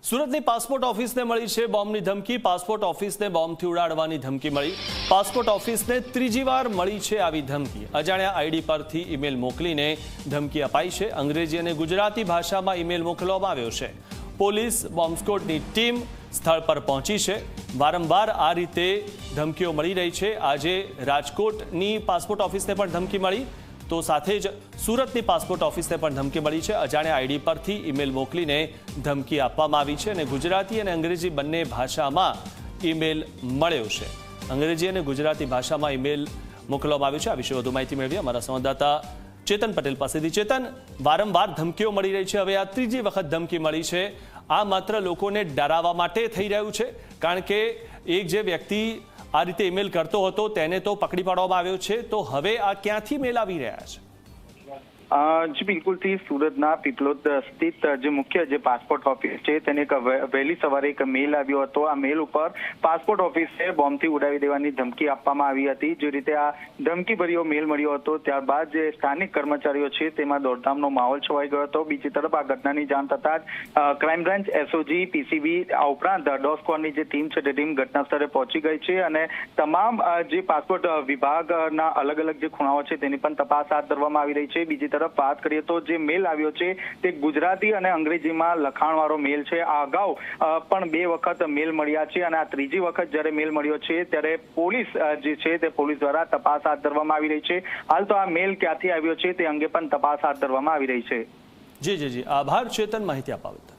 સુરતની પાસપોર્ટ ઓફિસને મળી છે બોમ્બની ધમકી। પાસપોર્ટ ઓફિસને બોમ્બથી ઉડાડવાની ધમકી મળી। પાસપોર્ટ ઓફિસને ત્રીજી વાર મળી છે આવી ધમકી। અજાણ્યા આઈડી પરથી ઈમેલ મોકલીને ધમકી અપાઈ છે। અંગ્રેજી અને ગુજરાતી ભાષામાં ઈમેલ મોકલવામાં આવ્યો છે। પોલીસ બોમ્બ સ્ક્વોડની ટીમ સ્થળ પર પહોંચી છે। વારંવાર આ રીતે ધમકીઓ મળી રહી છે। આજે રાજકોટની પાસપોર્ટ ઓફિસને પણ ધમકી મળી તો સાથે જ સુરતની પાસપોર્ટ ઓફિસને પણ ધમકી મળી છે। અજાણ્યા આઈડી પરથી ઈમેલ મોકલીને ધમકી આપવામાં આવી છે અને ગુજરાતી અને અંગ્રેજી બંને ભાષામાં ઈમેલ મળ્યો છે। અંગ્રેજી અને ગુજરાતી ભાષામાં ઈમેલ મોકલવામાં આવ્યો છે। આ વિશે વધુ માહિતી મેળવી અમારા સંવાદદાતા ચેતન પટેલ પાસેથી। ચેતન, વારંવાર ધમકીઓ મળી રહી છે, હવે આ ત્રીજી વખત ધમકી મળી છે। આ માત્ર લોકોને ડરાવવા માટે થઈ રહ્યું છે? કારણ કે એક જે વ્યક્તિ આ રીતે ઈમેલ કરતો હતો તેને તો પકડી પાડવામાં આવ્યો છે, તો હવે આ ક્યાંથી મેલ આવી રહ્યા છે? જી બિલકુલથી સુરતના પીપલોદ સ્થિત જે મુખ્ય જે પાસપોર્ટ ઓફિસ છે તેને વહેલી સવારે એક મેલ આવ્યો હતો। આ મેલ ઉપર પાસપોર્ટ ઓફિસે બોમ્બથી ઉડાવી દેવાની ધમકી આપવામાં આવી હતી। જે રીતે આ ધમકીભર્યો મેલ મળ્યો હતો ત્યારબાદ જે સ્થાનિક કર્મચારીઓ છે તેમાં દોડધામનો માહોલ છવાઈ ગયો હતો। બીજી તરફ આ ઘટનાની જાણ થતાં જ ક્રાઇમ બ્રાન્ચ, એસઓજી, પીસીબી આ ઉપરાંત ડોગ સ્ક્વોડની જે ટીમ છે તે ટીમ ઘટના સ્થળે પહોંચી ગઈ છે અને તમામ જે પાસપોર્ટ વિભાગના અલગ અલગ જે ખૂણાઓ છે તેની પણ તપાસ હાથ ધરવામાં આવી રહી છે। બીજી વાત કરીએ તો જે મેલ આવ્યો છે તે ગુજરાતી અને અંગ્રેજીમાં લખાણવાળો મેલ છે। આ અગાઉ પણ 2 વખત મેલ મળ્યા છે અને આ ત્રીજી વખત જ્યારે મેલ મળ્યો છે ત્યારે પોલીસ જે છે તે પોલીસ દ્વારા તપાસ હાથ ધરવામાં આવી રહી છે। હાલ તો આ મેલ ક્યાંથી આવ્યો છે તે અંગે પણ તપાસ હાથ ધરવામાં આવી રહી છે। જી, આભાર ચેતન માહિતી આપવા બદલ।